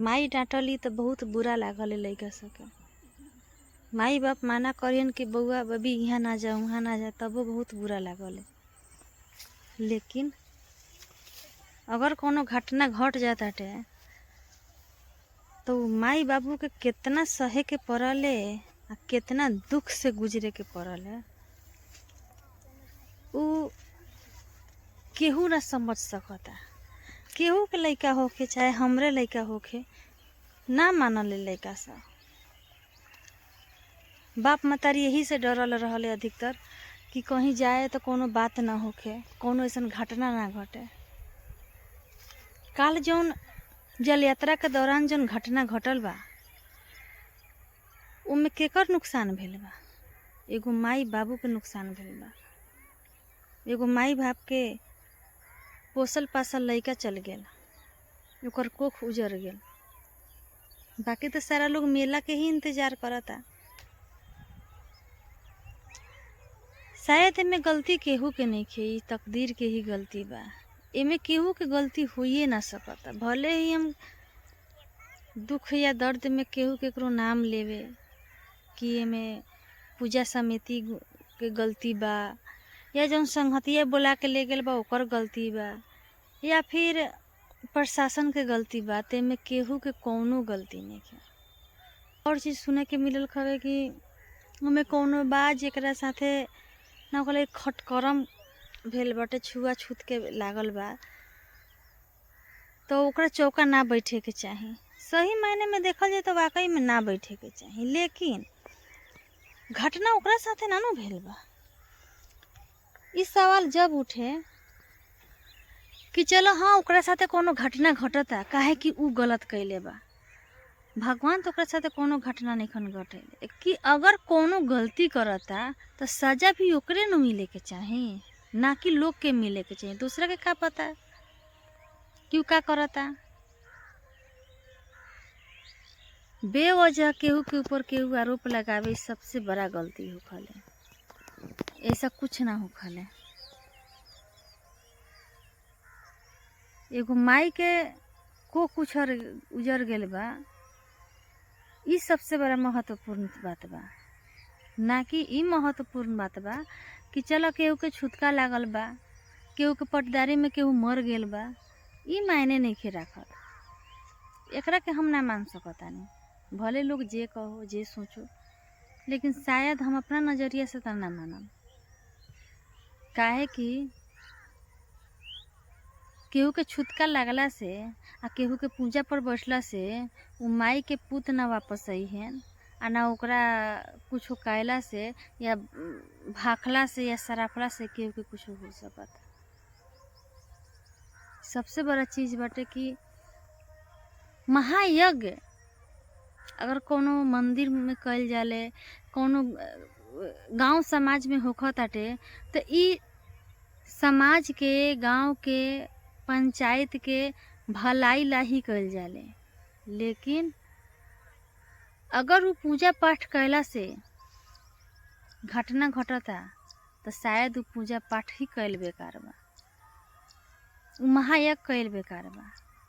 माई डांटली तो बहुत बुरा लागल लइका सबके। माई बाप माना करियन कि बउआ बबी यहाँ ना जा वहाँ ना जा, तबो बहुत बुरा लागल। लेकिन अगर कोनो घटना घट जाताटे तो माई बाबू के कितना सहे के पड़ले आ कितना दुख से गुजरे के पड़ले उ केहू ना समझ सकता। केहू के लइका होके चाहे हमरे लइका होके ना मानले लइका सब। बाप मतारी यही से डरल रहले अधिकतर कि कहीं जाए तो कोनो बात ना होके, कोनो ऐसा घटना ना घटे। काल जौन जल यात्रा के दौरान जौन घटना घटल बा उमे केकर नुकसान भेल बा? एगो माई बाबू के नुकसान भेल बा। एगो माई बाप के पोसल पासल लइका चल गेल, ओकर कोख उजर गेल। बाकी तो सारा लोग मेला के ही इंतजार करता। शायद एमे गलती केहू के नहीं खे, तकदीर के ही गलती बा। एमे केहू के गलती होइए ना सकता। भले ही हम दुख या दर्द में केहू केकरो नाम लेवे कि एमे पूजा समिति के गलती बा, या जौन संगतिया बोला के ले गेल बा ओकर गलती बा, या फिर प्रशासन के गलती बा, तेमे केहू के कौनो गलती नहीं है। और चीज सुने के मिलल खवे कि हमें कौनो बा जेकरा साथे ना कहले खटकरम भेल बाटे, छुआछूत के लागल बा, तो ओकरा चौका ना बैठे के चाही। सही मायने में देखल जाए तो वाकई में ना बैठे के चाही। लेकिन घटना ओकरा साथे ना नु भेल बा। इस सवाल जब उठे कि चलो हाँ ओकरा साथे कोनो घटना घटता, काहे कि उ गलत कैले बा। भगवान तो ओकरा साथे कोनो घटना नहीं घटेले कि अगर कोनो गलती करता तो सजा भी ओकरे न मिले के चाही, ना कि लोग के मिले के चाही। दूसरा के का पता कि उ का करता। बेवजह केहू के ऊपर केहू आरोप लगावे सबसे बड़ा गलती होखले। ऐसा कुछ ना होखले। एगो माई के को कुछ उजर गेल बा, ई सबसे बड़ा महत्वपूर्ण बात बा। ना कि ई महत्वपूर्ण बात बा कि चलो केहू के छुतका लागल बा, केहू के पटदारी में केहू मर गेल बा। ई मायने नहीं खे रखत। एकरा के हम ना मान सकतानी। भले लोग जे कहो जे सोचो, लेकिन शायद हम अपना नजरिया से तो ना मानम। काहे कि केहू के छुतका लागला से आ केहू के पूजा पर बैठला से उ माई के पुत ना वापस आई है, आ ना ओकरा कुछ कैला से या भाखला से या सराफला से केहू के कुछ हो सकता। सबसे बड़ा चीज बाटे कि महायज्ञ अगर कोनो मंदिर में कइल जाले, कोनो गांव समाज में होखताटे, तो ई समाज के, गांव के, पंचायत के भलाई ला ही कइल जाले। लेकिन अगर वो पूजा पाठ कैला से घटना घटता तो शायद वो पूजा पाठ ही कैल बेकार बा, वो महायज्ञ कैल बेकार बा।